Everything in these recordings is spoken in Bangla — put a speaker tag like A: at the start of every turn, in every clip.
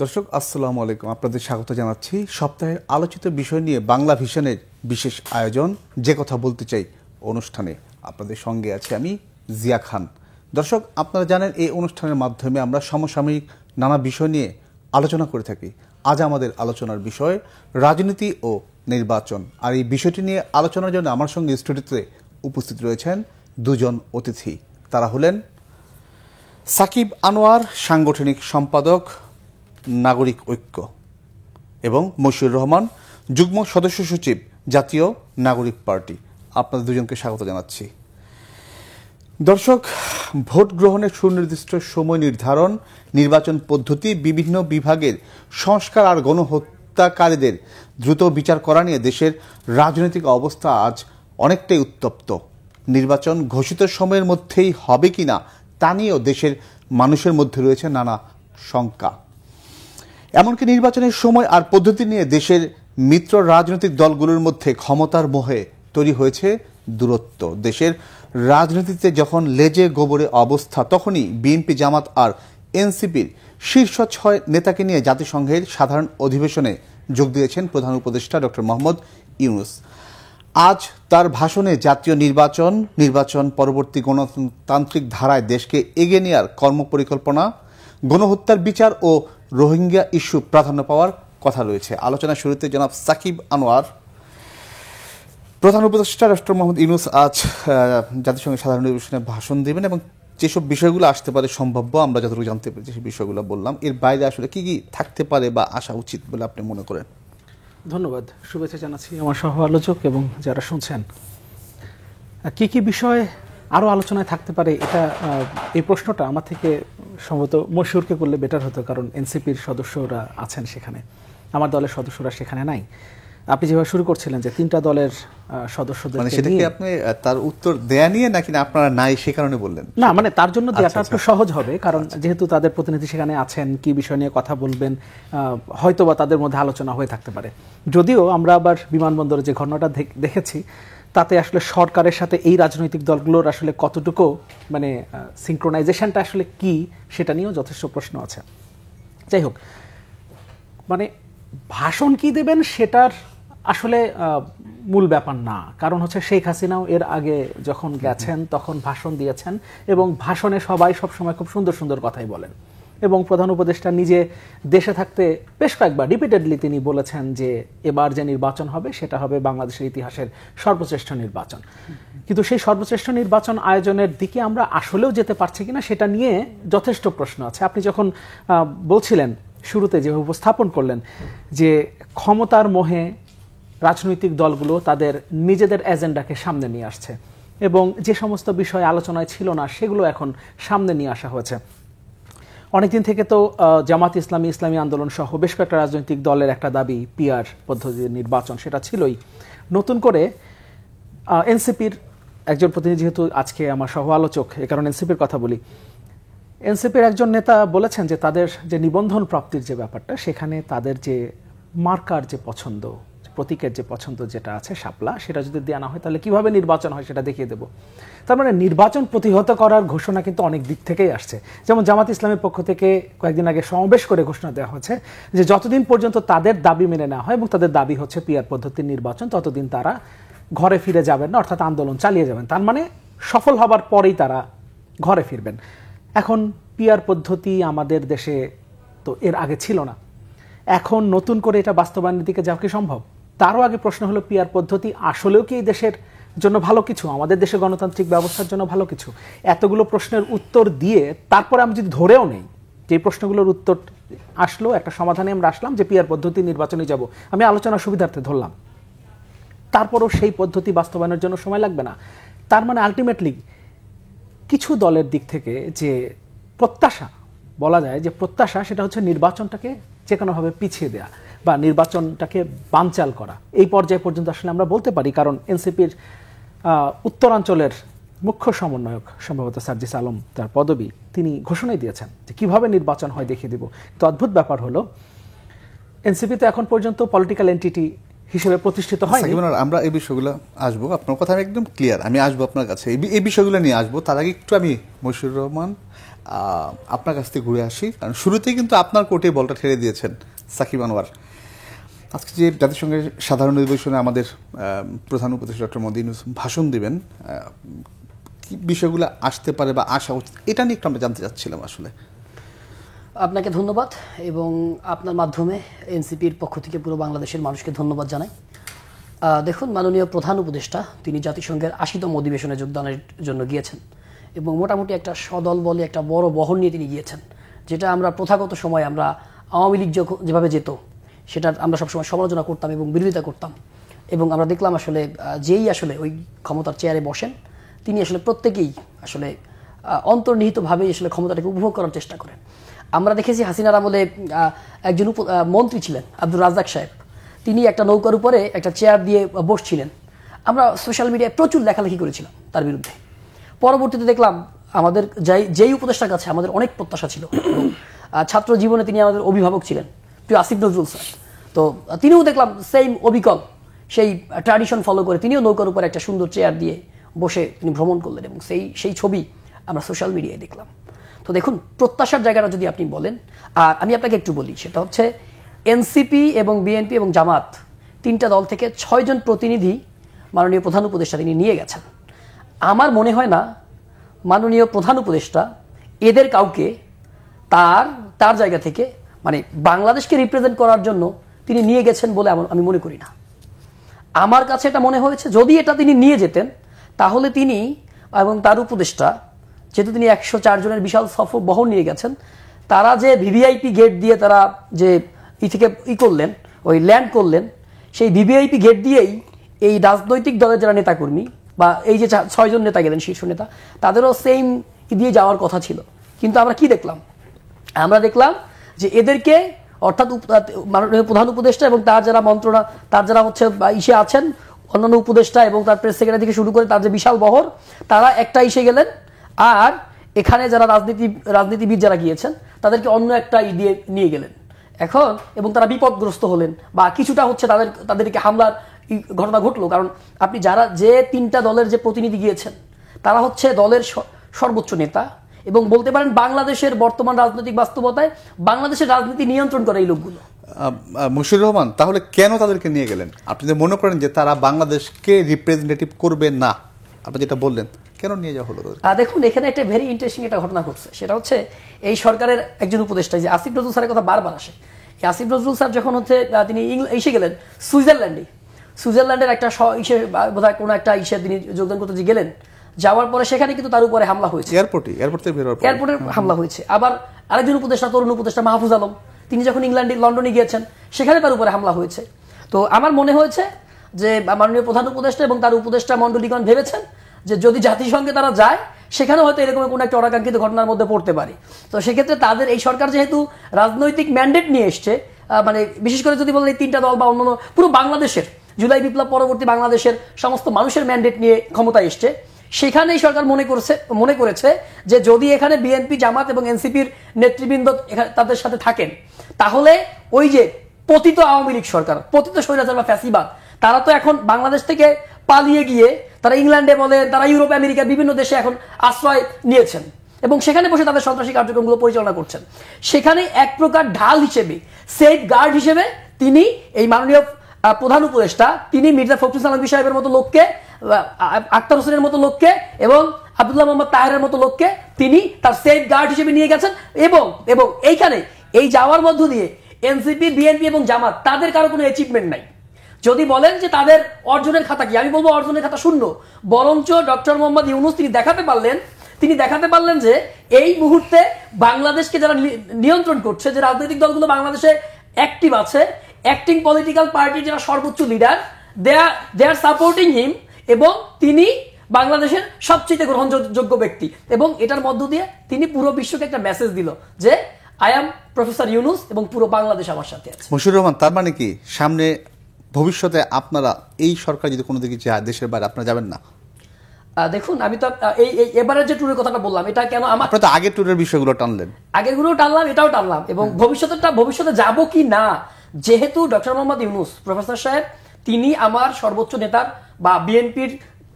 A: দর্শক আসসালামু আলাইকুম, আপনাদের স্বাগত জানাচ্ছি সপ্তাহের আলোচিত বিষয় নিয়ে বাংলা ভিশনের বিশেষ আয়োজন যে কথা বলতে চাই অনুষ্ঠানে। আপনাদের সঙ্গে আছি আমি জিয়া খান। দর্শক, আপনারা জানেন এই অনুষ্ঠানের মাধ্যমে আমরা সমসাময়িক নানা বিষয় নিয়ে আলোচনা করে থাকি। আজ আমাদের আলোচনার বিষয় রাজনীতি ও নির্বাচন। আর এই বিষয়টি নিয়ে আলোচনার জন্য আমার সঙ্গে স্টুডিওতে উপস্থিত রয়েছেন দুজন অতিথি। তারা হলেন সাকিব আনোয়ার, সাংগঠনিক সম্পাদক নাগরিক ঐক্য, এবং মশিউর রহমান, যুগ্ম সদস্য সচিব, জাতীয় নাগরিক পার্টি। আপনাদের দুজনকে স্বাগত জানাচ্ছি। দর্শক, ভোট গ্রহণের সুনির্দিষ্ট সময় নির্ধারণ, নির্বাচন পদ্ধতি, বিভিন্ন বিভাগের সংস্কার আর গণহত্যাকারীদের দ্রুত বিচার করা নিয়ে দেশের রাজনৈতিক অবস্থা আজ অনেকটাই উত্তপ্ত। নির্বাচন ঘোষিত সময়ের মধ্যেই হবে কিনা তা নিয়েও দেশের মানুষের মধ্যে রয়েছে নানা শঙ্কা। এমনকি নির্বাচনের সময় আর পদ্ধতি নিয়ে দেশের মিত্র রাজনৈতিক দলগুলোর মধ্যে ক্ষমতার মোহে তৈরি হয়েছে দূরত্ব। দেশের রাজনীতিতে যখন লেজে গোবরে অবস্থা, তখনই বিএনপি, জামাত আর এনসিপির শীর্ষ ৬ নেতাকে নিয়ে জাতিসংঘের সাধারণ অধিবেশনে যোগ দিয়েছেন প্রধান উপদেষ্টা ডক্টর মোহাম্মদ ইউনূস। আজ তার ভাষণে জাতীয় নির্বাচন পরবর্তী গণতান্ত্রিক ধারায় দেশকে এগিয়ে নেওয়ার কর্মপরিকল্পনা, গণহত্যার বিচার ও রোহিঙ্গা ইস্যু প্রাধান্য পাওয়ার কথা রয়েছে। আলোচনার শুরুতে জনাব সাকিব আনোয়ার। প্রধান উপদেষ্টা ডক্টর মোহাম্মদ ইউনূস আজ জাতিসংঘের সাধারণ অধিবেশনে ভাষণ দেবেন এবং যেসব বিষয়গুলো আসতে পারে সম্ভাব্য, আমরা যতটুকু জানতে পেরেছি সেই বিষয়গুলো বললাম। এর বাইরে আসলে কি কি থাকতে পারে বা আসা উচিত বলে আপনি মনে করেন?
B: ধন্যবাদ, শুভেচ্ছা জানাচ্ছি আমার সহ আলোচক এবং যারা শুনছেন। কি কি বিষয় আরও আলোচনায় থাকতে পারে, এই প্রশ্নটা আমার থেকে সম্ভবত মশিউরকে করলে বেটার হতো, কারণ এনসিপির সদস্যরা আছেন সেখানে, আমার দলের সদস্যরা সেখানে নাই। আপনি যেভাবে শুরু করছিলেন যে 3টা দলের সদস্যদের,
A: মানে সেটা কি আপনি তার উত্তর দেয়া নিয়ে নাকি আপনারা নাই সে কারণে বললেন?
B: না, মানে তার জন্য দেওয়াটা একটু সহজ হবে, কারণ যেহেতু তাদের প্রতিনিধি সেখানে আছেন, কি বিষয় নিয়ে কথা বলবেন হয়তোবা তাদের মধ্যে আলোচনা হয়ে থাকতে পারে। যদিও আমরা আবার বিমানবন্দরে যে ঘটনাটা দেখেছি, তাতে আসলে সরকারের সাথে এই রাজনৈতিক দলগুলোর আসলে কতটুকু মানে সিনক্রোনাইজেশনটা আসলে কি, সেটা নিয়েও যথেষ্ট প্রশ্ন আছে। যাই হোক, মানে ভাষণ কি দেবেন সেটার আসলে মূল ব্যাপার না, কারণ হচ্ছে শেখ হাসিনাও এর আগে যখন গেছেন তখন ভাষণ দিয়েছেন এবং ভাষণে সবাই সবসময় খুব সুন্দর সুন্দর কথাই বলেন। এবং প্রধান উপদেষ্টা নিজে দেশে থাকতে বেশ কয়েকবার রিপিটেডলি তিনি বলেছেন যে এবার যে নির্বাচন হবে সেটা হবে বাংলাদেশের ইতিহাসের সর্বশ্রেষ্ঠ নির্বাচন। কিন্তু সেই সর্বশ্রেষ্ঠ নির্বাচন আয়োজনের দিকে আমরা আসলেও যেতে পারছি কিনা সেটা নিয়ে যথেষ্ট প্রশ্ন আছে। আপনি যখন বলছিলেন শুরুতে, যে উপস্থাপন করলেন যে ক্ষমতার মোহে রাজনৈতিক দলগুলো তাদের নিজেদের এজেন্ডাকে সামনে নিয়ে আসছে এবং যে সমস্ত বিষয় আলোচনায় ছিল না সেগুলো এখন সামনে নিয়ে আসা হয়েছে। অনেকদিন থেকে তো জামাত ইসলামী আন্দোলন সহ বেশ কয়েকটা রাজনৈতিক দলের একটা দাবি পিআর পদ্ধতির নির্বাচন, সেটা ছিলই। নতুন করে এনসিপির একজন প্রতিনিধি, যেহেতু আজকে আমার সহ আলোচক এ কারণে এনসিপির কথা বলি, এনসিপির একজন নেতা বলেছেন যে তাদের যে নিবন্ধন প্রাপ্তির যে ব্যাপারটা, সেখানে তাদের যে মার্কার যে পছন্দ, প্রতীকের যে পছন্দ যেটা আছে শাপলা, সেটা যদি দেওয়া না হয় তাহলে কিভাবে নির্বাচন হয় সেটা দেখিয়ে দেব। তার মানে নির্বাচন প্রতিহত করার ঘোষণা কিন্তু অনেক দিক থেকেই আসছে। যেমন জামাত ইসলামের পক্ষ থেকে কয়েকদিন আগে সমাবেশ করে ঘোষণা দেওয়া হয়েছে যে যতদিন পর্যন্ত তাদের দাবি মেনে নেওয়া হয়, এবং তাদের দাবি হচ্ছে পিআর পদ্ধতির নির্বাচন, ততদিন তারা ঘরে ফিরে যাবেন না, অর্থাৎ আন্দোলন চালিয়ে যাবেন। তার মানে সফল হবার পরেই তারা ঘরে ফিরবেন। এখন পিআর পদ্ধতি আমাদের দেশে তো এর আগে ছিল না, এখন নতুন করে এটা বাস্তবায়নের দিকে যাওয়া কি সম্ভব? তারও আগে প্রশ্ন হলো, পিআর পদ্ধতি আসলেও কি এই দেশের জন্য ভালো কিছু, আমাদের দেশে গণতান্ত্রিক ব্যবস্থার জন্য ভালো কিছু? এতগুলো প্রশ্নের উত্তর দিয়ে তারপরে আমি যদি ধরেও নেই যে প্রশ্নগুলোর উত্তর আসলো, একটা সমাধানে আমরা আসলাম যে পিআর পদ্ধতি নির্বাচনে যাব, আমি আলোচনার সুবিধার্থে ধরলাম, তারপরও সেই পদ্ধতি বাস্তবায়নের জন্য সময় লাগবে না। তার মানে আলটিমেটলি কিছু দলের দিক থেকে যে প্রত্যাশা, বলা যায় যে প্রত্যাশা, সেটা হচ্ছে নির্বাচনটাকে যে কোনোভাবে পিছিয়ে দেওয়া বা নির্বাচনটাকে বানচাল করা। এই পর্যায়ে পর্যন্ত আসলে আমরা বলতে পারি, কারণ এনসিপির উত্তরাঞ্চলের মুখ্য সমন্বয়ক সম্ভবত সার্জিস আলম, তার পদবি, তিনি ঘোষণাই দিয়েছেন যে কিভাবে নির্বাচন হয় দেখিয়ে দেব। তো অদ্ভুত ব্যাপার হলো, এনসিপি তো এখন পর্যন্ত পলিটিক্যাল এন্টিটি হিসেবে প্রতিষ্ঠিত হয়নি।
A: সাকিব আনোয়ার, আমরা এই বিষয়গুলো আসবো, আপনার কথা আমি একদম ক্লিয়ার, আমি আসবো আপনার কাছে এই বিষয়গুলো নিয়ে আসবো। তার আগে একটু আমি মশিউর রহমান আপনার কাছ থেকে ঘুরে আসি, কারণ শুরুতেই কিন্তু আপনার কোর্টে বলটা ঠেলে দিয়েছেন সাকিব আনোয়ার। আজকে যে জাতিসংঘের সাধারণ অধিবেশনে আমাদের প্রধান উপদেষ্টা ডক্টর মোহাম্মদ ইউনূস ভাষণ দিবেন, কি বিষয়গুলো আসতে পারে বা আসা উচিত, এটা নিয়ে একটু আমরা জানতে চাচ্ছিলাম আসলে।
C: আপনাকে ধন্যবাদ এবং আপনার মাধ্যমে এনসিপির পক্ষ থেকে পুরো বাংলাদেশের মানুষকে ধন্যবাদ জানাই। দেখুন, মাননীয় প্রধান উপদেষ্টা তিনি জাতিসংঘের ৮০তম অধিবেশনে যোগদানের জন্য গিয়েছেন এবং মোটামুটি একটা সদল বলে একটা বড় বহর নিয়ে তিনি গিয়েছেন, যেটা আমরা প্রথাগত সময় আমরা আওয়ামী লীগ যেভাবে যেত সেটার আমরা সবসময় সমালোচনা করতাম এবং বিরোধিতা করতাম। এবং আমরা দেখলাম আসলে যেই আসলে ওই ক্ষমতার চেয়ারে বসেন তিনি আসলে প্রত্যেকেই আসলে অন্তর্নিহিতভাবেই আসলে ক্ষমতাটাকে উপভোগ করার চেষ্টা করেন। আমরা দেখেছি হাসিনার আমলে একজন মন্ত্রী ছিলেন আব্দুর রাজ্জাক সাহেব, তিনি একটা নৌকার উপরে একটা চেয়ার দিয়ে বসছিলেন। আমরা সোশ্যাল মিডিয়ায় প্রচুর লেখালেখি করেছিলাম তার বিরুদ্ধে। পরবর্তীতে দেখলাম আমাদের যেই উপদেষ্টার কাছে আমাদের অনেক প্রত্যাশা ছিল, ছাত্র জীবনে তিনি আমাদের অভিভাবক ছিলেন, প্রিয় আসিফ নজরুল স্যার। তো তিনিও দেখলাম সেম অবিকল সেই ট্র্যাডিশন ফলো করে তিনিও নৌকার উপরে একটা সুন্দর চেয়ার দিয়ে বসে তিনি ভ্রমণ করলেন এবং সেই ছবি আমরা সোশ্যাল মিডিয়ায় দেখলাম। তো দেখুন, প্রত্যাশার জায়গাটা যদি আপনি বলেন, আর আমি আপনাকে একটু বলি, সেটা হচ্ছে এনসিপি এবং বিএনপি এবং জামাত তিনটা দল থেকে ৬ জন প্রতিনিধি মাননীয় প্রধান উপদেষ্টা তিনি নিয়ে গেছেন। আমার মনে হয় না মাননীয় প্রধান উপদেষ্টা এদের কাউকে তার জায়গা থেকে মানে বাংলাদেশকে রিপ্রেজেন্ট করার জন্য তিনি নিয়ে গেছেন বলে আমি মনে করি না। আমার কাছে এটা মনে হয়েছে যদি এটা তিনি নিয়ে যেতেন তাহলে তিনি এবং তার উপদেষ্টা, যেহেতু তিনি ১০৪ জনের বিশাল সফর বহন নিয়ে গেছেন, তারা যে ভিভিআইপি গেট দিয়ে তারা যে থেকে করলেন, ওই ল্যান্ড করলেন, সেই ভিভিআইপি গেট দিয়েই এই রাজনৈতিক দলের যারা নেতাকর্মী বা এই যে ৬ জন নেতা গেলেন শীর্ষ নেতা, তাদেরও সেম দিয়ে যাওয়ার কথা ছিল। কিন্তু আমরা কি দেখলাম? আমরা দেখলাম যে এদেরকে অর্থাৎ মাননীয় প্রধান উপদেষ্টা এবং তার যারা তার যারা হচ্ছে ইসে আছেন অন্যান্য উপদেষ্টা এবং তার প্রেস সেক্রেটারি থেকে শুরু করে তার যে বিশাল বহর, তারা একটা ইসে গেলেন, আর এখানে যারা রাজনীতিবিদ যারা গিয়েছেন তাদেরকে অন্য একটা দিয়ে নিয়ে গেলেন এখন, এবং তারা বিপদগ্রস্ত হলেন বা কিছুটা হচ্ছে তাদেরকে হামলার ঘটনা ঘটলো। কারণ আপনি যে তিনটা দলের যে প্রতিনিধি গিয়েছেন তারা হচ্ছে দলের সর্বোচ্চ নেতা এবং বলতে পারেন বাংলাদেশের বর্তমান রাজনৈতিক বাস্তবতায় বাংলাদেশের রাজনীতি নিয়ন্ত্রণ করে এই লোকগুলো।
A: মশিউর রহমান, তাহলে কেন তাদেরকে নিয়ে গেলেন? আপনি যে মনে করেন যে তারা বাংলাদেশকে রিপ্রেজেন্টেটিভ করবে না, আপনি যেটা বললেন, কেন নিয়ে যাওয়া হলো?
C: দেখুন, এখানে একটা ভেরি ইন্টারেস্টিং একটা ঘটনা ঘটছে। সেটা হচ্ছে এই সরকারের একজন উপদেষ্টা যে আসিফ নজরুল স্যারের কথা বারবার আসে। এই আসিফ নজরুল স্যার যখন হচ্ছে তিনি এসে গেলেন সুইজারল্যান্ডের একটা বোধহয় কোনো একটা ইসে তিনি যোগদান করতে যে গেলেন, যাওয়ার পরে সেখানে কিন্তু তার উপরে হামলা হয়েছে, এয়ারপোর্টে হামলা হয়েছে। আবার আরেকজন উপদেষ্টা, তরুণ উপদেষ্টা মাহফুজ আলম, তিনি যখন লন্ডনে গিয়েছেন সেখানে তার উপরে হামলা হয়েছে। তো আমার মনে হয়েছে যে মাননীয় প্রধান উপদেষ্টা এবং তার উপদেষ্টা মণ্ডলীগণ ভেবেছেন যে যদি জাতিসংঘে তারা যায় সেখানে হয়তো এরকম কোনো একটা অনাকাঙ্ক্ষিত ঘটনার মধ্যে পড়তে পারে। তো সেক্ষেত্রে তাদের এই সরকার যেহেতু রাজনৈতিক ম্যান্ডেট নিয়ে এসছে, মানে বিশেষ করে যদি বলেন এই তিনটা দল বা অন্যান্য পুরো বাংলাদেশের জুলাই বিপ্লব পরবর্তী বাংলাদেশের সমস্ত মানুষের ম্যান্ডেট নিয়ে ক্ষমতায় এসছে, সেখানেই সরকার মনে করেছে যে যদি এখানে বিএনপি, জামাত এবং এনসিপির নেতৃবৃন্দ তাদের সাথে থাকেন তাহলে ওই যে পতিত আওয়ামী লীগ সরকার, পতিত স্বৈরাচার বা ফ্যাসিবাদ, তারা তো এখন বাংলাদেশ থেকে পালিয়ে গিয়ে তারা ইংল্যান্ডে বলেন, তারা ইউরোপ আমেরিকার বিভিন্ন দেশে এখন আশ্রয় নিয়েছেন এবং সেখানে বসে তাদের সন্ত্রাসী কার্যক্রমগুলো পরিচালনা করছেন। সেখানে এক প্রকার ঢাল হিসেবে, সেফ গার্ড হিসেবে তিনি এই মাননীয় প্রধান উপদেষ্টা তিনি মির্জা ফখরুল ইসলাম সাহেবের মতো লোককে, আক্তার হোসেনের মতো লোককে এবং আব্দুল্লাহ মোহাম্মদ তাহেরের মতো লোককে তিনি তার সেফ গার্ড হিসেবে নিয়ে গেছেন। এবং এইখানে এই যাওয়ার মধ্য দিয়ে এনসিপি, বিএনপি এবং জামাত তাদের কারো কোনো অ্যাচিভমেন্ট নাই। যদি বলেন যে তাদের অর্জনের খাতা কি, আমি বলবো অর্জনের খাতা শূন্য। বরঞ্চ ডক্টর মোহাম্মদ ইউনূস তিনি দেখাতে পারলেন যে এই মুহূর্তে বাংলাদেশকে যারা নিয়ন্ত্রণ করছে, যে রাজনৈতিক দলগুলো বাংলাদেশে অ্যাক্টিভ আছে, অ্যাক্টিং পলিটিক্যাল পার্টির যারা সর্বোচ্চ লিডার, দে আর সাপোর্টিং হিম এবং তিনি বাংলাদেশের সবচেয়ে গ্রহণযোগ্য ব্যক্তি। এবং এটার মধ্য দিয়ে তিনি পুরো বিশ্বকে একটা মেসেজ দিল যে আই এম প্রফেসর ইউনূস এবং পুরো বাংলাদেশ আমার সাথে আছে।
A: মশিউর রহমান, তার মানে কি সামনে ভবিষ্যতে আপনারা এই সরকার যদি কোনো দিকে যায় দেশের বাইরে আপনারা যাবেন না?
C: দেখুন, আমি তো এই এবারের যে ট্যুরের কথাটা বললাম, এটা কেন আমার
A: তো আগের ট্যুরের বিষয়গুলো টানলেন,
C: আগেরগুলো টানলাম, এটাও টানলাম এবং ভবিষ্যতে যাব কি না, যেহেতু ডক্টর মোহাম্মদ ইউনূস প্রফেসর সাহেব তিনি আমার সর্বোচ্চ নেতার বা বিএনপির,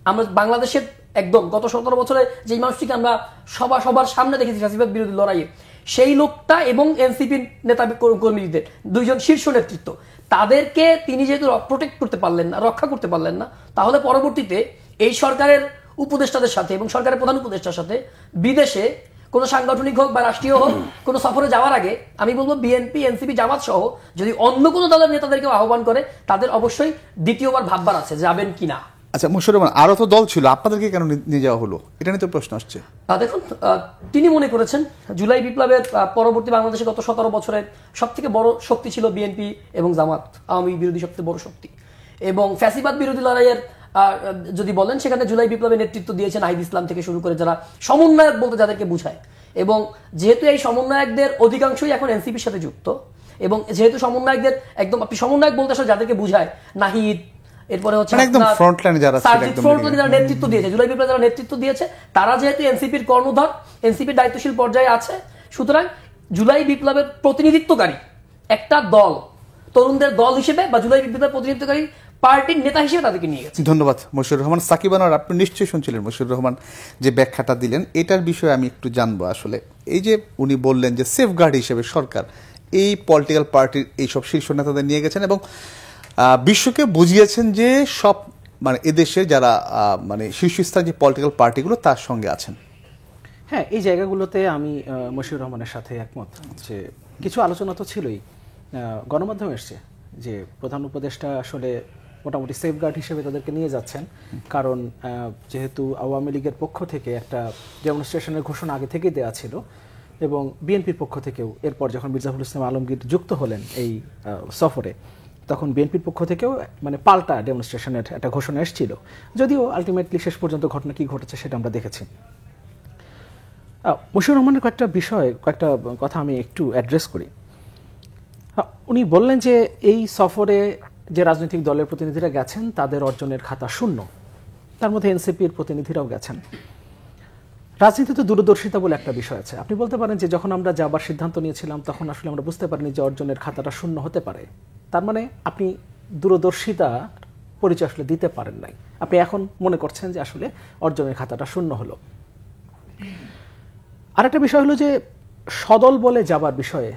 C: আমরা বাংলাদেশের একদম গত 17 বছরে যেই মানুষটিকে আমরা সবার সামনে দেখেছি ফ্যাসিবাদ বিরোধী লড়াইয়ে, সেই লোকটা এবং এনসিপির নেতা কর্মীদের দুইজন শীর্ষ নেতৃত্ব, তাদেরকে তিনি যেহেতু প্রোটেক্ট করতে পারলেন না, রক্ষা করতে পারলেন না, তাহলে পরবর্তীতে এই সরকারের উপদেষ্টাদের সাথে এবং সরকারের প্রধান উপদেষ্টার সাথে বিদেশে কোনো সাংগঠনিক হোক বা রাষ্ট্রীয় হোক কোনো সফরে যাওয়ার আগে আমি বলবো বিএনপি, এনসিপি, জামাত সহ যদি অন্য কোনো দলের নেতাদেরকে আহ্বান করে, তাদের অবশ্যই দ্বিতীয়বার ভাববার আছে যাবেন কিনা।
A: আচ্ছা মুশাররফ রহমান, আরো তো দল ছিল, আপনাদেরকে কেন নিয়ে যাওয়া হলো, এটা নিয়ে তো প্রশ্ন আসছে।
C: দেখুন, তিনি মনে করেছেন জুলাই বিপ্লবের পরবর্তী বাংলাদেশে গত 17 বছরের সব থেকে বড় শক্তি ছিল বিএনপি এবং জামাত, আওয়ামী বিরোধী সবচেয়ে বড় শক্তি, এবং ফ্যাসিবাদ বিরোধী লড়াইয়ের যদি বলেন সেখানে জুলাই বিপ্লবের নেতৃত্ব দিয়েছেন নাহিদ ইসলাম থেকে শুরু করে যারা সমন্বয়ক বলতে যাদেরকে বুঝায়, এবং যেহেতু এই সমন্বয়কদের অধিকাংশই এখন এনসিপির সাথে যুক্ত, এবং যেহেতু সমন্বয়কদের একদম আপনি সমন্বয়ক বলতে আসলে যাদেরকে বুঝায় নাহিদ, এরপরে হচ্ছে
A: একদম ফ্রন্টলাইনে যারা
C: নেতৃত্ব দিয়েছে, জুলাই বিপ্লবে যারা নেতৃত্ব দিয়েছে, তারা যেহেতু এনসিপির কর্ণধার, এনসিপির দায়িত্বশীল পর্যায়ে আছে, সুতরাং জুলাই বিপ্লবের প্রতিনিধিত্বকারী একটা দল, তরুণদের দল হিসেবে বা জুলাই বিপ্লবের প্রতিনিধিত্বকারী পার্টির নেতা হিসেবে তাদেরকে নিয়ে গেছে।
A: ধন্যবাদ মশিউর রহমান। সাকিব আনোয়ার, আপনি নিশ্চয়ই শুনছিলেন মশিউর রহমান যে ব্যাখ্যাটা দিলেন, এটার বিষয়ে আমি একটু জানবো। আসলে এই যে উনি বললেন যে সেফগার্ড হিসেবে সরকার এই পলিটিক্যাল পার্টির এইসব শীর্ষ নেতাদের নিয়ে গেছেন এবং বিশ্বকে বুঝিয়েছেন যে সব মানে এদেশের যারা মানে শীর্ষস্থানীয় যে পলিটিক্যাল পার্টিগুলো তার সঙ্গে আছেন।
B: হ্যাঁ, এই জায়গাগুলোতে আমি মশিউর রহমানের সাথে একমত যে কিছু আলোচনা তো ছিলই, গণমাধ্যমে এসছে যে প্রধান উপদেষ্টা আসলে মোটামুটি সেফগার্ড হিসেবে তাদেরকে নিয়ে যাচ্ছেন, কারণ যেহেতু আওয়ামী লীগের পক্ষ থেকে একটা ডেমনস্ট্রেশনের ঘোষণা আগে থেকেই দেওয়া ছিল এবং বিএনপির পক্ষ থেকেও এরপর যখন মির্জাফখরুল ইসলাম আলমগীর যুক্ত হলেন এই সফরে, তখন বিএনপির পক্ষ থেকেও মানে পাল্টা ডেমনস্ট্রেশনের একটা ঘোষণা এসেছিল, যদিও আলটিমেটলি শেষ পর্যন্ত ঘটনা কি ঘটেছে সেটা আমরা দেখেছি। মশিউর রহমানের কয়েকটা কথা আমি একটু অ্যাড্রেস করি। উনি বললেন যে এই সফরে যে রাজনৈতিক দলের প্রতিনিধিরা গেছেন তাদের অর্জনের খাতা শূন্য, তার মধ্যে এনসিপির প্রতিনিধিরাও গেছেন। রাজনীতিতে দূরদর্শিতা বলে একটা বিষয় আছে। আপনি বলতে পারেন যে যখন আমরা যাবার সিদ্ধান্ত নিয়েছিলাম তখন আসলে আমরা বুঝতে পারিনি যে অর্জনের খাতাটা শূন্য হতে পারে, তার মানে আপনি দূরদর্শিতা পরিচয় আসলে দিতে পারেন নাই, আপনি এখন মনে করছেন যে আসলে অর্জনের খাতাটা শূন্য হলো। আরেকটা বিষয় হলো যে সদল বলে যাবার বিষয়ে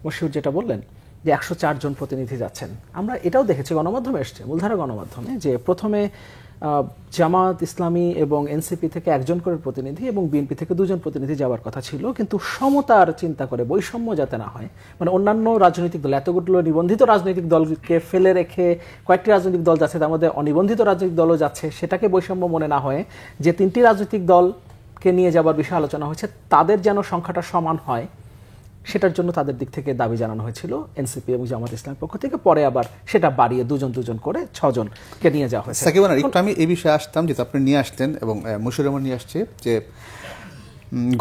B: মশিউর যেটা বললেন যে 104 জন প্রতিনিধি যাচ্ছেন, আমরা এটাও দেখেছি গণমাধ্যমে এসছে, মূলধারা গণমাধ্যমে, যে প্রথমে জামাত ইসলামী এবং এনসিপি থেকে 1 জন করে প্রতিনিধি এবং বিএনপি থেকে 2 জন প্রতিনিধি যাওয়ার কথা ছিল, কিন্তু সমতার চিন্তা করে বৈষম্য যাতে না হয়, মানে অন্যান্য রাজনৈতিক দল, এতগুলো নিবন্ধিত রাজনৈতিক দলকে ফেলে রেখে কয়েকটি রাজনৈতিক দল যাচ্ছে, তার মধ্যে অনিবন্ধিত রাজনৈতিক দলও যাচ্ছে, সেটাকে বৈষম্য মনে না হয় যে 3টি রাজনৈতিক দলকে নিয়ে যাবার বিষয়ে আলোচনা হয়েছে, তাদের যেন সংখ্যাটা সমান হয় সেটার জন্য তাদের দিক থেকে দাবি জানানো হয়েছিল এনসিপি এবং জামাত ইসলামের পক্ষ থেকে। পরে আবার সেটা বাড়িয়ে 2 জন করে 6 জনকে নিয়ে যাওয়া হয়েছে।
A: সাকিব আনোয়ার, একটু আমি এই বিষয়ে আসতাম, যেহেতু আপনি নিয়ে আসতেন এবং মশিউর রহমান নিয়ে আসছে, যে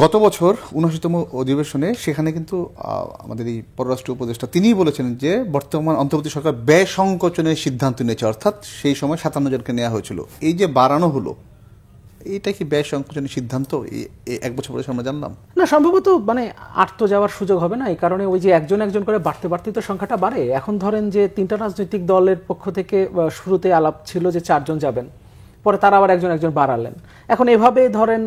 A: গত বছর 79তম অধিবেশনে সেখানে কিন্তু আমাদের এই পররাষ্ট্র উপদেষ্টা তিনিই বলেছেন যে বর্তমান অন্তর্বর্তী সরকার ব্যয় সংকোচনের সিদ্ধান্ত নিয়েছে, অর্থাৎ সেই সময় 57 জনকে নেওয়া হয়েছিল, এই যে বাড়ানো হলো, এটা কি ব্যয় সংকোচনের সিদ্ধান্ত 1 বছর পরে আমরা জানলাম?
B: না, সম্ভবত মানে আর তো যাওয়ার সুযোগ হবে না, এই কারণে ওই যে একজন করে বাড়তে তো সংখ্যাটা বাড়ে। এখন ধরেন যে 3টা রাজনৈতিক দলের পক্ষ থেকে শুরুতে আলাপ ছিল যে 4 জন যাবেন, পরে তারা আবার একজন বাড়ালেন, এখন এভাবে ধরেন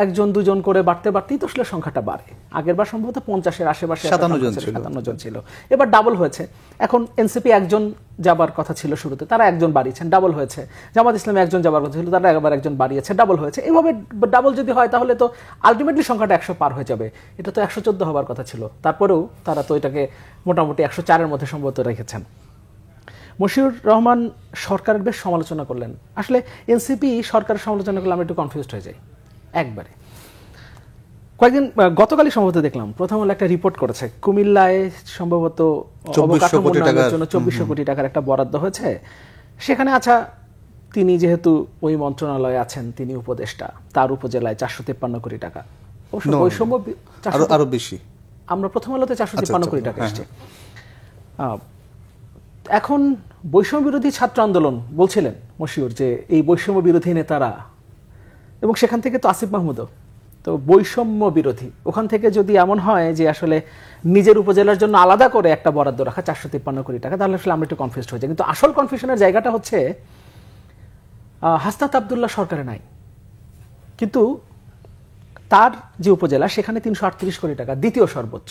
B: 1-2 জন করে বাড়তেই তো আসলে সংখ্যাটা বাড়ে। আগেরবার সম্ভবত 50-এর আশেপাশে 57 জন ছিল, এবার ডাবল হয়েছে। এখন এনসিপি 1 জন যাবার কথা ছিল শুরুতে, তারা 1 জন বাড়িয়েছেন, ডাবল হয়েছে। জামাত ইসলাম 1 জন যাবার কথা ছিল, তারা আবার 1 জন বাড়িয়েছে, ডাবল হয়েছে। এভাবে ডাবল যদি হয় তাহলে তো আলটিমেটলি সংখ্যাটা 100 পার হয়ে যাবে, এটা তো 114 হবার কথা ছিল। তারপরেও তারা তো এটাকে মোটামুটি 104-এর মধ্যে সম্ভবত রেখেছেন। মশিউর রহমান সরকারের বেশ সমালোচনা করলেন। আসলে এনসিপি সরকারের সমালোচনা করলে আমরা একটু কনফিউজড হয়ে যাই একবারে। কয়েকদিন গতকালই সম্ভবত দেখলাম প্রথম আলো একটা রিপোর্ট করেছে, কুমিল্লায় সম্ভবত অবকাঠামো উন্নয়নের জন্য 2400 কোটি টাকার একটা বরাদ্দ হয়েছে। সেখানে আচ্ছা, তিনি যেহেতু ওই মন্ত্রণালয়ে আছেন, তিনি উপদেষ্টা, তার উপজেলায় 453 কোটি টাকা, বৈষম্য
A: আরো বেশি,
B: আমরা প্রথম আলোতে 453 কোটি টাকা এসছে। এখন বৈষম্য বিরোধী ছাত্র আন্দোলন বলছিলেন মশিউর যে এই বৈষম্য বিরোধী নেতারা, এবং সেখান থেকে তো আসিফ মাহমুদও, তো বৈষম্য বিরোধী ওখান থেকে যদি এমন হয় যে আসলে নিজের উপজেলার জন্য আলাদা করে একটা বরাদ্দ রাখা 453 কোটি টাকা, তাহলে আসলে আমরা একটু কনফিউজড হয়ে যাই। কিন্তু আসল কনফিউশনের জায়গাটা হচ্ছে হাসনাত আব্দুল্লাহ সরকারে নাই, কিন্তু তার যে উপজেলা সেখানে 338 কোটি টাকা দ্বিতীয় সর্বোচ্চ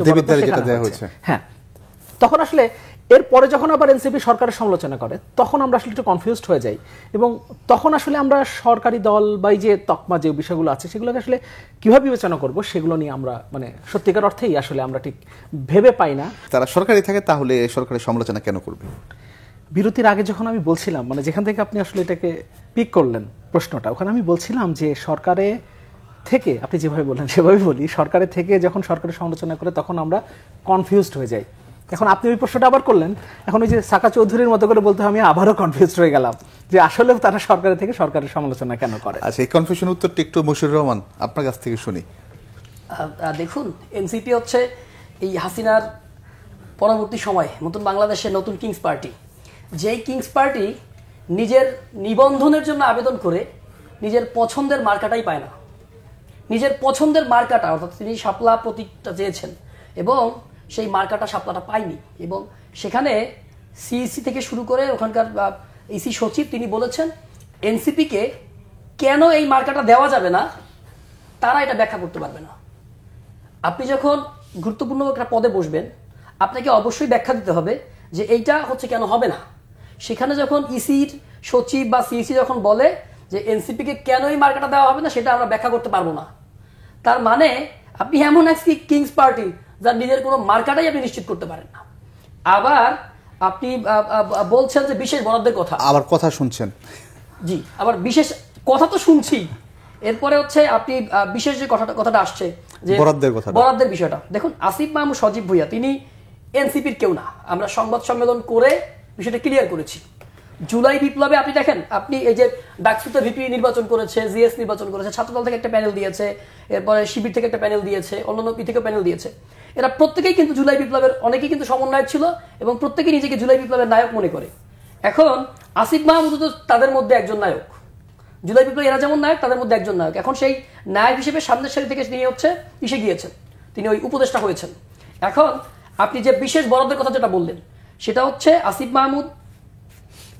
B: বরাদ্দ সেখানে হয়েছে। হ্যাঁ, তখন আসলে এরপরে যখন আবার এনসিপি সরকারের সমালোচনা করে তখন আমরা আসলে একটু কনফিউজড হয়ে যাই, এবং তখন আসলে আমরা সরকারি দল বা এই যে তকমা যে বিষয়গুলো আছে সেগুলোকে আসলে কিভাবে বিবেচনা করব সেগুলো নিয়ে আমরা মানে সত্যিকার অর্থেই আসলে আমরা ঠিক ভেবে পাই না।
A: তারা সরকারি থাকে তাহলে সরকারের সমালোচনা কেন করবে?
B: বিরতির আগে যখন আমি বলছিলাম, মানে যেখান থেকে আপনি আসলে এটাকে পিক করলেন প্রশ্নটা, ওখানে আমি বলছিলাম যে সরকারে থেকে, আপনি যেভাবে বললেন সেভাবে বলি, সরকারে থেকে যখন সরকারের সমালোচনা করে তখন আমরা কনফিউজড হয়ে যাই। এখন আপনি ওই প্রশ্নটা আবার করলেন, এখন ওই যে সাকা চৌধুরীর মতো করে বলতে আমি আবারও কনফিউজড হয়ে গেলাম যে আসলে তারা সরকারের থেকে সরকারের সমালোচনা কেন করে।
A: আচ্ছা, এই কনফিউশন উত্তরটা একটু মশিউর রহমান আপনার কাছ থেকে শুনি।
C: দেখুন, এনসিপি হচ্ছে এই হাসিনার পরবর্তী সময় নতুন বাংলাদেশের নতুন কিংস পার্টি, যেই কিংস পার্টি নিজের নিবন্ধনের জন্য আবেদন করে নিজের পছন্দের মার্কাটাই পায় না। নিজের পছন্দের মার্কাটা, অর্থাৎ তিনি শাপলা প্রতীকটা চেয়েছেন এবং সেই মার্কাটা শাপলাটা পায়নি, এবং সেখানে সিইসি থেকে শুরু করে ওখানকার ইসি সচিব তিনি বলেছেন এনসিপিকে কেন এই মার্কাটা দেওয়া যাবে না তারা এটা ব্যাখ্যা করতে পারবে না। আপনি যখন গুরুত্বপূর্ণ একটা পদে বসবেন আপনাকে অবশ্যই ব্যাখ্যা দিতে হবে যে এইটা হচ্ছে কেন হবে না। সেখানে যখন ইসির সচিব বা সিইসি যখন বলে যে এনসিপিকে কেন এই মার্কাটা দেওয়া হবে না সেটা আমরা ব্যাখ্যা করতে পারবো না, তার মানে আপনি এমন একটি কিংস পার্টি যার নিজের কোনো মার্কাটাই আপনি নিশ্চিত করতে পারেন না। আবার আপনি বলছেন যে বিশেষ বরাদ্দের কথা,
A: আবার কথা শুনছেন।
C: জি, আবার বিশেষ কথা তো শুনছি, এরপরে হচ্ছে আপনি বিশেষ যে কথাটা আসছে যে বরাদ্দের বিষয়টা। দেখুন, আসিফ মাহমুদ সজীব ভুইয়া তিনি এনসিপির কেউ না, আমরা সংবাদ সম্মেলন করে বিষয়টা ক্লিয়ার করেছি। জুলাই বিপ্লবে আপনি দেখেন, আপনি এই যে ডাকসুতে ভিপি নির্বাচন করেছে, জিএস নির্বাচন করেছে, ছাত্রদল থেকে একটা প্যানেল দিয়েছে, এরপরে শিবির থেকে একটা প্যানেল দিয়েছে, অন্যান্য থেকে প্যানেল দিয়েছে, এরা প্রত্যেকেই কিন্তু জুলাই বিপ্লবের অনেকেই কিন্তু সমন্বয়ক ছিল এবং প্রত্যেকেই নিজেকে জুলাই বিপ্লবের নায়ক মনে করে। এখন আসিফ মাহমুদ তো তাদের মধ্যে একজন নায়ক, জুলাই বিপ্লব এরা যেমন নায়ক তাদের মধ্যে একজন নায়ক। এখন সেই নায়ক হিসেবে সামনের সারি থেকে তিনি হচ্ছে ইসে গিয়েছেন, তিনি ওই উপদেষ্টা হয়েছেন। এখন আপনি যে বিশেষ বরাদ্দের কথা যেটা বললেন সেটা হচ্ছে আসিফ মাহমুদ,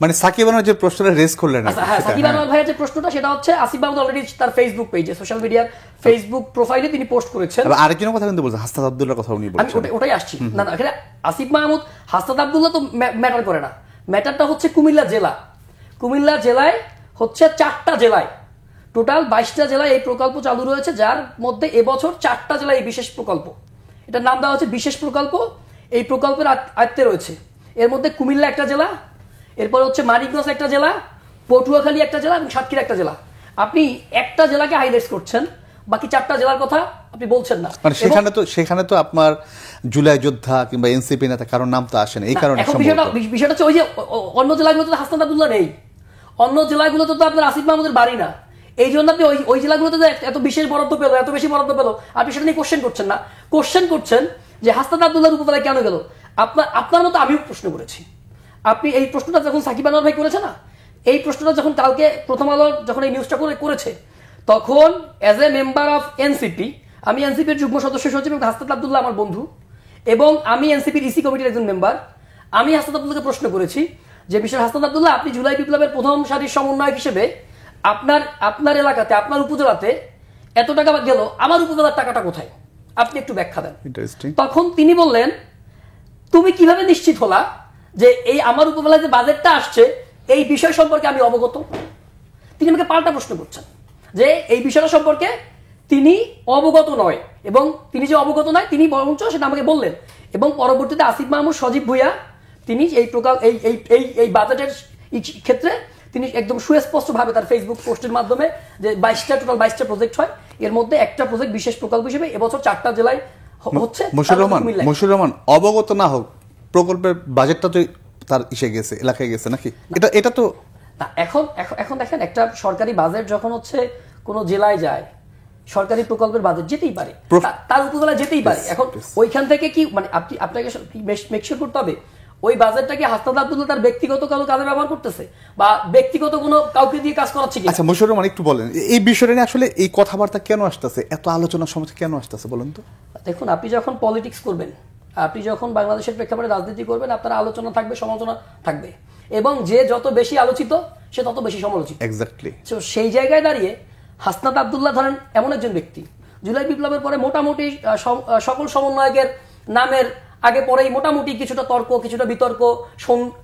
A: মানে সাকিব আনোয়ার যে প্রশ্নটা রেজ করলেন,
C: হ্যাঁ, সাকিব আনোয়ার ভাইয়ের যে প্রশ্নটা সেটা হচ্ছে আসিফ মাহমুদ অলরেডি তার ফেসবুক পেজে, সোশ্যাল মিডিয়ার ফেসবুক প্রোফাইলে তিনি পোস্ট করেছেন।
A: আরেকজনের কথা কিন্তু বলছেন, হাসনাত আব্দুল্লাহর কথা উনি বলছেন।
C: আমি ওটাই আসছি। না, এখানে আসিফ মাহমুদ হাসনাত আব্দুল্লাহ তো ম্যাটার করে না, ম্যাটারটা হচ্ছে কুমিল্লা জেলা। কুমিল্লা জেলায় হচ্ছে 4টা জেলায়, টোটাল 22টা জেলায় এই প্রকল্প চালু রয়েছে, যার মধ্যে এবছর 4টা জেলায় এই বিশেষ প্রকল্প, এটার নাম দেওয়া হচ্ছে বিশেষ প্রকল্প। এই প্রকল্পের আয়ত্তে রয়েছে, এর মধ্যে কুমিল্লা একটা জেলা, এরপর হচ্ছে মানিকগঞ্জ একটা জেলা, পটুয়াখালী একটা জেলা এবং সাতক্ষীরা একটা জেলা। আপনি একটা জেলাকে হাইলাইট করছেন, বাকি 4টা জেলার কথা আপনি বলছেন না।
A: মানে সেখানে তো আপনার জুলাই যোদ্ধা কিংবা এনসিপি নেতা কারোর নাম তো আসে না, এই কারণে
C: বিষয়টা হচ্ছে ওই যে অন্য জেলাগুলোতে হাসনাত আব্দুল্লাহ নেই, অন্য জেলাগুলোতে তো আপনার আসিফ মাহমুদের বাড়ি না, এই জন্য আপনি ওই জেলাগুলোতে এত বিশেষ বরাদ্দ পেল, এত বেশি বরাদ্দ পেল, আপনি সেটা নিয়ে কোশ্চেন করছেন না। কোশ্চেন করছেন যে হাসনাত আব্দুল্লাহর উপজেলায় কেন গেল। আপনার মতো আমিও প্রশ্ন করেছি। আপনি এই প্রশ্নটা যখন সাকিব আনোয়ার ভাই করেছে না, এই প্রশ্নটা যখন কালকে প্রথম আলো যখন এই নিউজটা করেছে, তখন as a member of NCP, আমি এনসিপির যুগ্ম সদস্য সচিব এবং হাসনাত আব্দুল্লাহ আমার বন্ধু, এবং আমি এনসিপির ইসি কমিটির একজন মেম্বার, আমি হাসনাত আব্দুল্লাহকে প্রশ্ন করেছি যে বিষয় হাসনাত আব্দুল্লাহ, আপনি জুলাই বিপ্লবের প্রথম সারির সমন্বয়ক হিসেবে আপনার এলাকাতে, আপনার উপজেলাতে এত টাকা গেল, আমার উপজেলার টাকাটা কোথায়, আপনি একটু ব্যাখ্যা দেন। তখন তিনি বললেন, তুমি কিভাবে নিশ্চিত হলা যে এই আমার উপজেলায় যে বাজেটটা আসছে এই বিষয় সম্পর্কে আমি অবগত? তিনি আমাকে পাল্টা প্রশ্ন করছেন যে এই বিষয়টা সম্পর্কে তিনি অবগত নয়, এবং তিনি যে অবগত নয় তিনি বরঞ্চ সেটা আমাকে বললেন। এবং পরবর্তীতে আসিফ মাহমুদ সজীব ভুইয়া তিনি এই বাজেটের ক্ষেত্রে তিনি একদম সুস্পষ্টভাবে তার ফেসবুক পোস্টের মাধ্যমে যে 22টা প্রজেক্ট হয়, এর মধ্যে একটা প্রজেক্ট বিশেষ প্রকল্প হিসেবে এবছর 4টা জেলায় হচ্ছে।
A: মশিউর রহমান অবগত না হোক, প্রকল্পের বাজেটটা তো তার ইসে গেছে, এলাকায় গেছে নাকি? এটা তো
C: না। এখন দেখেন, একটা সরকারি বাজেট যখন হচ্ছে কোনো জেলায় যায়, সরকারি প্রকল্পের বাজেট যেতেই পারে, তার উপজেলায় যেতেই পারে। এখন ওইখান থেকে কি মানে আপনাকে মেক শিওর করতে হবে ওই বাজেটটাকে হাসনাত আব্দুল্লাহ তার ব্যক্তিগত কোনো কাজে ব্যবহার করতেছে বা ব্যক্তিগত কোনো কাউকে দিয়ে কাজ করাচ্ছে কি?
A: আচ্ছা মুশাররফ রহমান একটু বলেন এই বিষয়টা নিয়ে আসলে এই কথাবার্তা কেন আসতেছে, এত আলোচনার সময় কেন আসতেছে বলেন তো?
C: দেখুন, আপনি যখন পলিটিক্স করবেন, আপনি যখন বাংলাদেশের প্রেক্ষাপটে রাজনীতি করবেন, আপনার আলোচনা থাকবে, সমালোচনা থাকবে, এবং যে যত বেশি আলোচিত সে তত বেশি সমালোচিত।
A: এক্স্যাক্টলি।
C: তো সেই জায়গায় দাঁড়িয়ে হাসনাত আব্দুল্লাহ ধরেন এমন একজন ব্যক্তি, জুলাই বিপ্লবের পরে মোটামুটি সকল সমন্বয়কের নামের আগে পরেই মোটামুটি কিছুটা তর্ক, কিছুটা বিতর্ক,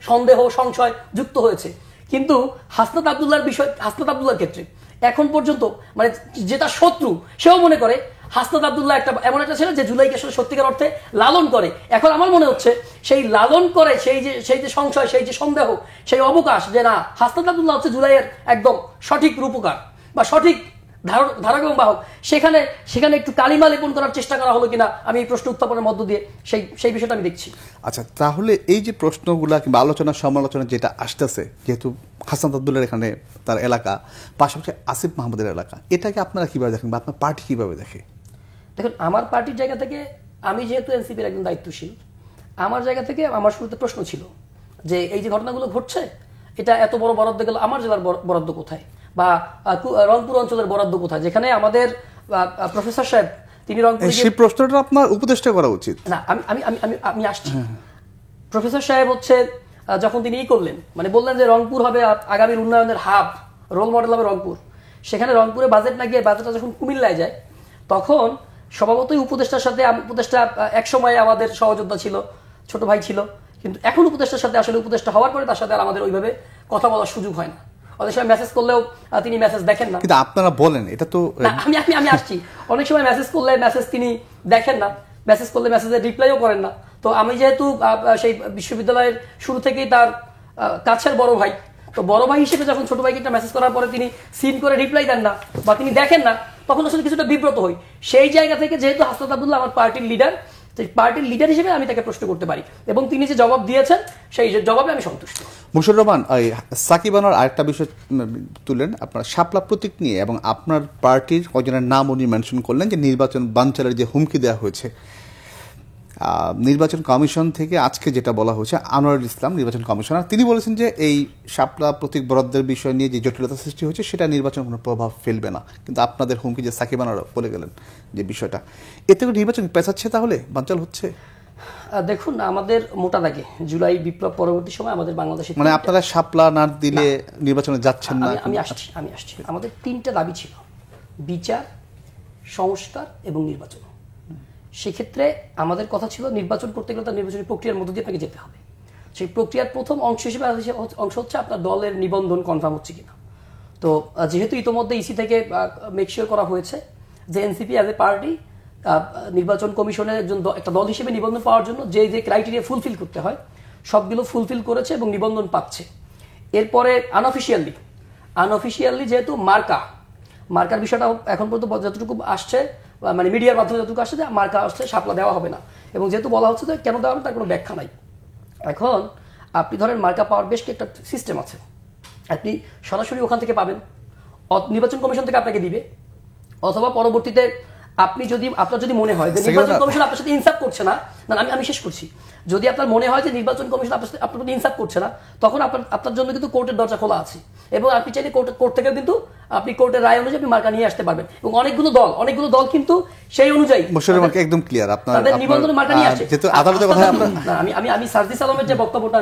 C: সন্দেহ, সংশয় যুক্ত হয়েছে, কিন্তু হাসনাত আব্দুল্লাহর ক্ষেত্রে এখন পর্যন্ত মানে যেটা শত্রু সেও মনে করে হাসনাত আব্দুল্লাহ এমন একটা ছেলে যে জুলাইকে আসলে সত্যিকার অর্থে লালন করে। এখন আমার মনে হচ্ছে সেই লালন করে সেই যে সংশয়, সেই যে সন্দেহ, সেই অবকাশ যে না হাসনাত আব্দুল্লাহ হচ্ছে জুলাইয়ের একদম সঠিক রূপকার বা সঠিক ধারক এবং বাহক, সেখানে একটু কালিমা লেপন করার চেষ্টা করা হলো কিনা আমি এই প্রশ্ন উত্থাপনের মধ্য দিয়ে সেই বিষয়টা আমি দেখছি।
A: আচ্ছা, তাহলে এই যে প্রশ্নগুলা কিংবা আলোচনা সমালোচনা যেটা আসতেছে, যেহেতু হাসনাত আব্দুল্লাহর এখানে তার এলাকা, পাশাপাশি আসিফ মাহমুদের এলাকা, এটাকে আপনারা কিভাবে দেখেন বা আপনার পার্টি কিভাবে দেখে?
C: দেখুন, আমার পার্টির জায়গা থেকে, আমি যেহেতু এনসিপির একজন দায়িত্বশীল, আমার জায়গা থেকে আমার শুরুতে প্রশ্ন ছিল যে এই যে ঘটনাগুলো ঘটছে, এটা এত বড় বরাদ্দ গেল, আমার জেলার বরাদ্দ কোথায় বা রংপুর অঞ্চলের বরাদ্দ কোথায়, যেখানে আমাদের প্রফেসর সাহেব তিনি রংপুরে,
A: সেই প্রশ্নটা আপনার উপদেষ্টা করা উচিত।
C: না আমি আমি আমি আমি আসছি। প্রফেসর সাহেব হচ্ছে যখন তিনি করলেন, মানে বললেন যে রংপুর হবে আগামীর উন্নয়নের হাব, রোল মডেল হবে রংপুর, সেখানে রংপুরে বাজেট না গিয়ে বাজেটটা যখন কুমিল্লায় যায়, তখন স্বভাবতই উপদেষ্টার সাথে, উপদেষ্টা এক সময় আমাদের সহযোদ্ধা ছিল, ছোট ভাই ছিল, কিন্তু এখন উপদেষ্টার সাথে আসলে উপদেষ্টা হওয়ার পরে তার সাথে আর আমাদের ওইভাবে কথা বলার সুযোগ হয় না। অনেক সময় মেসেজ করলেও তিনি মেসেজ দেখেন না,
A: কিন্তু আপনারা বলেন এটা তো।
C: আমি আসছি, অনেক সময় মেসেজ করলে মেসেজ তিনি দেখেন না, মেসেজ করলে মেসেজের রিপ্লাইও করেন না। তো আমি যেহেতু সেই বিশ্ববিদ্যালয়ের শুরু থেকেই তার কাছের বড় ভাই, তো বড় ভাই হিসেবে যখন ছোট ভাইকে একটা মেসেজ করার পরে তিনি সিন করে রিপ্লাই দেন না বা তিনি দেখেন না, তখন আসলে কিছুটা বিব্রত হই। সেই জায়গা থেকে যেহেতু হাসনাত আব্দুল্লাহ আমার পার্টির লিডার, পার্টির লিডার হিসেবে আমি তাকে প্রশ্ন করতে পারি এবং তিনি যে জবাব দিয়েছেন সেই জবাবে আমি সন্তুষ্ট।
A: মুশাররফ রহমান, সাকিব আনোয়ার আরেকটা বিষয় তুলেন আপনার শাপলা প্রতীক নিয়ে, এবং আপনার পার্টির কয়েকজনের নাম উনি মেনশন করলেন যে নির্বাচন বানচালের যে হুমকি দেওয়া হয়েছে নির্বাচন কমিশন থেকে। আজকে যেটা বলা হয়েছে, আনোয়ারুল ইসলাম নির্বাচন কমিশনার, তিনি বলেছেন যে এই শাপলা প্রতীক বরাদ্দের বিষয় নিয়ে যে জটিলতা সৃষ্টি হয়েছে সেটা নির্বাচন কোনো প্রভাব ফেলবে না, কিন্তু আপনাদের হুমকি যে সাকিব আনোয়ার বলে গেলেন যে বিষয়টা, এতে করে নির্বাচন পেছাচ্ছে, তাহলে বানচাল হচ্ছে।
C: দেখুন, আমাদের মোটা দাগে জুলাই বিপ্লব পরবর্তী সময় আমাদের বাংলাদেশে,
A: মানে আপনারা শাপলা না দিলে নির্বাচনে যাচ্ছেন না।
C: আমি আসছি আমাদের তিনটা দাবি ছিল: বিচার, সংস্কার এবং নির্বাচন। সেক্ষেত্রে আমাদের কথা ছিল নির্বাচন করতে গেলে তার নির্বাচনী প্রক্রিয়ার মধ্য দিয়ে আপনাকে যেতে হবে। সেই প্রক্রিয়ার প্রথম অংশ হিসেবে অংশ হচ্ছে আপনার দলের নিবন্ধন কনফার্ম হচ্ছে কিনা। তো যেহেতু ইতোমধ্যে ইসি থেকে মেকশিওর করা হয়েছে যে এনসিপি অ্যাজ এ পার্টি নির্বাচন কমিশনের একটা দল হিসেবে নিবন্ধন পাওয়ার জন্য যে যে ক্রাইটেরিয়া ফুলফিল করতে হয় সবগুলো ফুলফিল করেছে এবং নিবন্ধন পাচ্ছে। এরপরে আনঅফিসিয়ালি যেহেতু মার্কার বিষয়টা এখন পর্যন্ত যতটুকু আসছে, মানে মিডিয়ার মাধ্যমে যতটুকু আসছে যে মার্কা আসছে, শাপলা দেওয়া হবে না, এবং যেহেতু বলা হচ্ছে যে কেন দেওয়া হবে তার কোনো ব্যাখ্যা নাই। এখন আপনি ধরেন মার্কা পাওয়ার বেশ একটা সিস্টেম আছে, আপনি সরাসরি ওখান থেকে পাবেন, নির্বাচন কমিশন থেকে আপনাকে দিবে, অথবা পরবর্তীতে আপনার যদি মনে হয় যে নির্বাচন কমিশন আপনার সাথে ইনসাফ করছে না, আমি শেষ করছি, যদি আপনার মনে হয় যে নির্বাচন কমিশন আপনার সাথে ইনসাফ করছে না, তখন আপনার জন্য কিন্তু কোর্টের দরজা খোলা আছে, এবং আপনি চাইলে কোর্ট থেকে কিন্তু আপনি কোর্টের রায় অনুযায়ী আপনি মার্কা নিয়ে আসতে পারবেন, এবং অনেকগুলো দল কিন্তু সেই অনুযায়ী
A: একদম ক্লিয়ার
C: আপনাদের নিবন্ধনের মার্কা নিয়ে আসছে। আমি সার্জিস আলমের যে বক্তব্যটা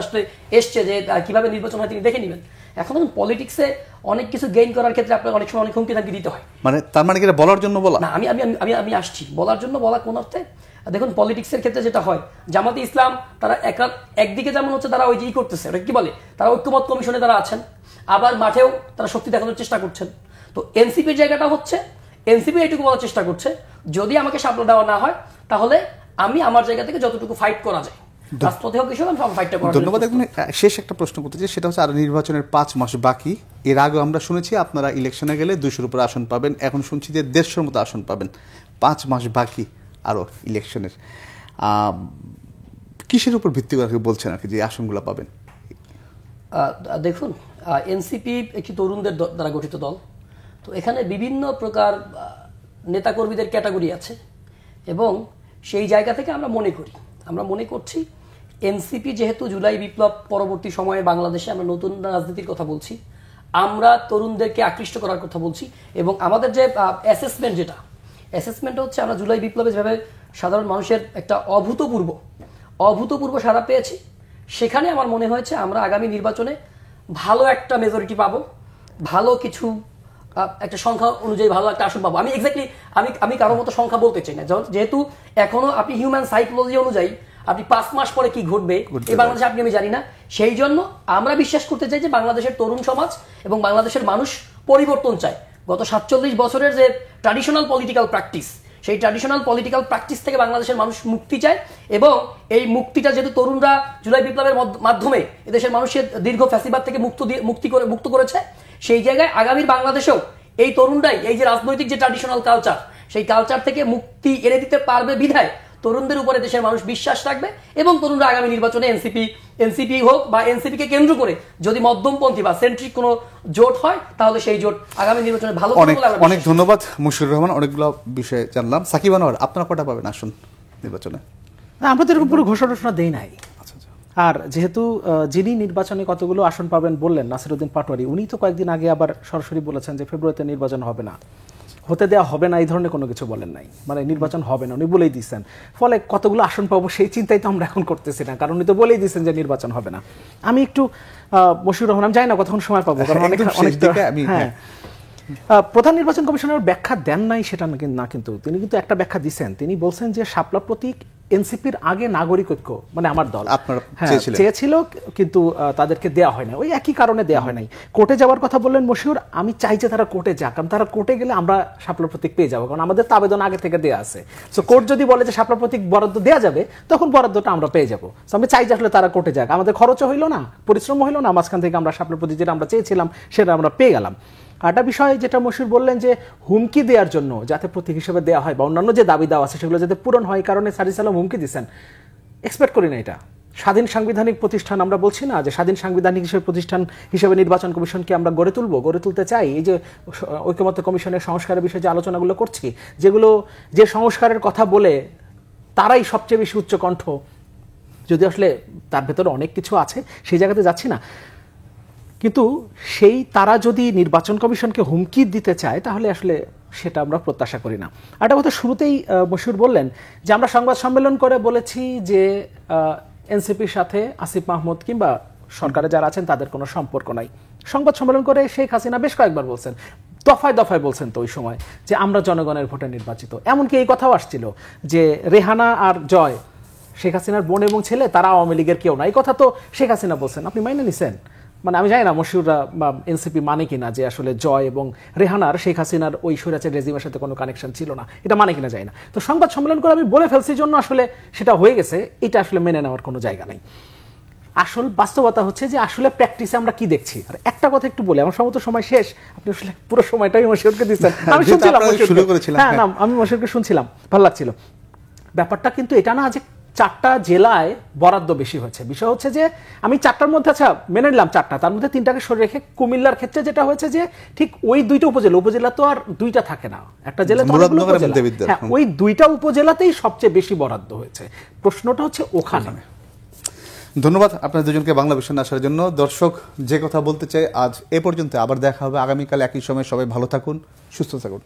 C: এসছে যে কিভাবে নির্বাচন হয় তিনি দেখে নেবেন। এখন পলিটিক্সে অনেক কিছু গেইন করার ক্ষেত্রে আপনার অনেক সময় অনেক হুমকি ধামকি দিতে হয়,
A: মানে তার মানে কি বলার জন্য বলা
C: না। আমি আসছি বলার জন্য, বলা কোন অর্থে, দেখুন পলিটিক্সের ক্ষেত্রে যেটা হয়, জামাতে ইসলাম তারা একদিকে যেমন হচ্ছে তারা ওই যে করতেছে, ওটা কি বলে, তারা ঐক্যমত কমিশনে তারা আছেন, আবার মাঠেও তারা শক্তি দেখানোর চেষ্টা করছেন। তো এনসিপির জায়গাটা হচ্ছে, এনসিপি এইটুকু বলার চেষ্টা করছে যদি আমাকে শাপলা দেওয়া না হয় তাহলে আমি আমার জায়গা থেকে যতটুকু ফাইট করা যায় রাজপথে হোক কিছু আমি ফাইটটা করার।
A: ধন্যবাদ। শেষ একটা প্রশ্ন করতে চাই, সেটা হচ্ছে আর নির্বাচনের 5 মাস বাকি। এর আগে আমরা শুনেছি আপনারা ইলেকশনে গেলে 200-র উপরে আসন পাবেন, এখন শুনছি যে 150-র মতো আসন পাবেন। 5 মাস বাকি আরো ইলেকশনের, কিসের উপর ভিত্তি করে বলছেন আর কি যে আসনগুলো পাবেন?
C: দেখুন, এনসিপি একটি তরুণদের দ্বারা গঠিত দল, তো এখানে বিভিন্ন প্রকার নেতাকর্মীদের ক্যাটাগরি আছে, এবং সেই জায়গা থেকে আমরা মনে করছি এনসিপি যেহেতু জুলাই বিপ্লব পরবর্তী সময়ে বাংলাদেশে আমরা নতুন রাজনীতির কথা বলছি, আমরা তরুণদেরকে আকৃষ্ট করার কথা বলছি, এবং আমাদের যে অ্যাসেসমেন্ট হচ্ছে আমরা জুলাই বিপ্লবে যেভাবে সাধারণ মানুষের একটা অভূতপূর্ব সাড়া পেয়েছি, সেখানে আমার মনে হয়েছে আমরা আগামী নির্বাচনে ভালো একটা মেজরিটি পাবো, ভালো কিছু একটা সংখ্যা অনুযায়ী ভালো একটা আসন পাবো। আমি এক্স্যাক্টলি আমি কারোর মতো সংখ্যা বলতে চাই না, যেহেতু এখনো আপনি হিউম্যান সাইকোলজি অনুযায়ী আপনি 5 মাস পরে কি ঘটবে এই বাংলাদেশে আমি জানি না। সেই জন্য আমরা বিশ্বাস করতে চাই যে বাংলাদেশের তরুণ সমাজ এবং বাংলাদেশের মানুষ পরিবর্তন চায়। গত 47 বছরের যে ট্র্যাডিশনাল পলিটিক্যাল প্র্যাকটিস, সেই ট্র্যাডিশনাল পলিটিক্যাল প্র্যাকটিস থেকে বাংলাদেশের মানুষ মুক্তি চায়, এবং এই মুক্তিটা যেহেতু তরুণরা জুলাই বিপ্লবের মাধ্যমে এদেশের মানুষের দীর্ঘ ফ্যাসিবাদ থেকে মুক্ত করেছে, সেই জায়গায় আগামীর বাংলাদেশেও এই তরুণরাই এই যে রাজনৈতিক যে ট্র্যাডিশনাল কালচার, সেই কালচার থেকে মুক্তি এনে দিতে পারবে বিধায় তরুণদের উপরে দেশের মানুষ বিশ্বাস রাখবে, এবং তরুণরা আগামী নির্বাচনে এনসিপি হোক বা এনসিপি কে কেন্দ্র করে যদি মধ্যমপন্থী বা সেন্ট্রিক কোনো জোট হয়, তাহলে সেই জোট আগামী নির্বাচনে ভালো হবে বলে আমরা
A: অনেক ধন্যবাদ মুশিউর রহমান, অনেকগুলো বিষয়ে জানলাম। সাকিব আনোয়ার, আপনারা কটা পাবেন আসন নির্বাচনে?
B: আমরা তো এরকম পুরো ঘোষণা দেই নাই। আর যেহেতু যিনি নির্বাচনে কতগুলো আসন পাবেন বললেন নাসিরউদ্দিন পাটোয়ারি, উনি তো কয়েকদিন আগে আবার সরাসরি বলেছেন যে ফেব্রুয়ারিতে নির্বাচন হবে না, হতে দেওয়া হবে না, এই ধরনের কোনো কিছু বলেন নাই, মানে নির্বাচন হবে না উনি বলেই দিচ্ছেন। ফলে কতগুলো আসন পাবো সেই চিন্তাই তো আমরা এখন করতেছি না, কারণ উনি তো বলেই দিচ্ছেন যে নির্বাচন হবে না। আমি একটু মশিউর রহমান, আমি জানি না কতক্ষণ সময় পাবো, কারণ প্রধান নির্বাচন কমিশনের ব্যাখ্যা দেন নাই সেটা না, কিন্তু তিনি কিন্তু একটা ব্যাখ্যা দিচ্ছেন। তিনি বলছেন যে শাপলা প্রতীক এনসিপির আগে নাগরিক ঐক্য মানে আমার দল চেয়েছিল, কিন্তু তাদেরকে দেওয়া হয় না, ওই একই কারণে দেওয়া হয় নাই। কোর্টে যাওয়ার কথা বললেন মশিউর, আমি চাই যে তারা কোর্টে যাক, কারণ তারা কোর্টে গেলে আমরা শাপলা প্রতীক পেয়ে যাবো, কারণ আমাদের তো আবেদন আগে থেকে দেওয়া আছে। তো কোর্ট যদি বলে যে শাপলা প্রতীক বরাদ্দ দেওয়া যাবে, তখন বরাদ্দটা আমরা পেয়ে যাবো। তো আমি চাই যে আসলে তারা কোর্টে যাক, আমাদের খরচও হইলো না, পরিশ্রম হইলো না, মাঝখান থেকে আমরা শাপলা প্রতীক যেটা আমরা চেয়েছিলাম সেটা আমরা পেয়ে গেলাম। একটা বিষয় যেটা মশিউর বললেন যে হুমকি দেওয়ার জন্য যাতে প্রতীক হিসেবে দেওয়া হয় বা অন্যান্য যে দাবি দেওয়া আছে সেগুলো যাতে পূরণ হয়, কারণে সারিস আলম হুমকি দিচ্ছেন। এক্সপেক্ট করি না এটা। স্বাধীন সাংবিধানিক প্রতিষ্ঠান, আমরা বলছি না যে স্বাধীন সাংবিধানিক প্রতিষ্ঠান হিসেবে নির্বাচন কমিশনকে আমরা গড়ে তুলতে চাই। এই যে ঐকমত্য কমিশনের সংস্কারের বিষয়ে যে আলোচনাগুলো করছি, যে সংস্কারের কথা বলে তারাই সবচেয়ে বেশি উচ্চকণ্ঠ, যদি আসলে তার ভেতরে অনেক কিছু আছে, সেই জায়গাতে যাচ্ছি না, কিন্তু তারা যদি নির্বাচন কমিশনকে হুমকি দিতে চায় তাহলে আসলে সেটা আমরা প্রত্যাশা করি না। একটা কথা শুরুতেই মশিউর বললেন যে আমরা সংবাদ সম্মেলন করে বলেছি যে এনসিপির সাথে আসিফ মাহমুদ কিংবা সরকারে যারা আছেন তাদের কোনো সম্পর্ক নাই। সংবাদ সম্মেলন করে শেখ হাসিনা বেশ কয়েকবার বলছেন, দফায় বলছেন তো ওই সময়, যে আমরা জনগণের ভোটে নির্বাচিত। এমনকি এই কথাও আসছিল যে রেহানা আর জয়, শেখ হাসিনার বোন এবং ছেলে, তারা আওয়ামী লীগের কেউ না। এই কথা তো শেখ হাসিনা বলছেন, আপনি মাইনে নিছেন? মানে আমি জানি না মশিউররা বা এনসিপি মানে কিনা যে আসলে জয় এবং রেহানার শেখ হাসিনার ওই স্বৈরাচার রেজিমের সাথে কোনো কানেকশন ছিল না, এটা মানে কিনা যায় না। তো সংবাদ সম্মেলন করে আমি বলে ফেলছি জন্য আসলে সেটা হয়ে গেছে, এটা আসলে মেনে নেওয়ার কোনো জায়গা নেই। আসল বাস্তবতা হচ্ছে যে আসলে প্র্যাকটিসে আমরা কি দেখছি। আর একটা কথা একটু বলি, আমার সমস্ত সময় শেষ, আপনি আসলে পুরো সময়টাই মশিউরকে দিচ্ছেন। আমি শুনছিলাম, হ্যাঁ আমি মশিউরকে শুনছিলাম, ভালো লাগছিল। ব্যাপারটা কিন্তু এটা না যে 4টা জেলায় বরাদ্দ বেশি হয়েছে। বিষয় হচ্ছে যে আমি 4টার মধ্যে, আচ্ছা মেনে নিলাম 4টা, তার মধ্যে 3টাকে সরে রেখে কুমিল্লার ক্ষেত্রে যেটা হয়েছে যে ঠিক ওই 2টা উপজেলা তো আর 2টা থাকে না, একটা জেলা তো অনেকগুলো উপজেলা, হ্যাঁ ওই 2টা উপজেলাতেই সবচেয়ে বেশি বরাদ্দ হয়েছে। প্রশ্নটা হচ্ছে ওখানে।
A: ধন্যবাদ আপনাদের দুজনকে বাংলা ভিশনে আসার জন্য। দর্শক, যে কথা বলতে চাই আজ এ পর্যন্ত, আবার দেখা হবে আগামীকাল একই সময়। সবাই ভালো থাকুন, সুস্থ থাকুন।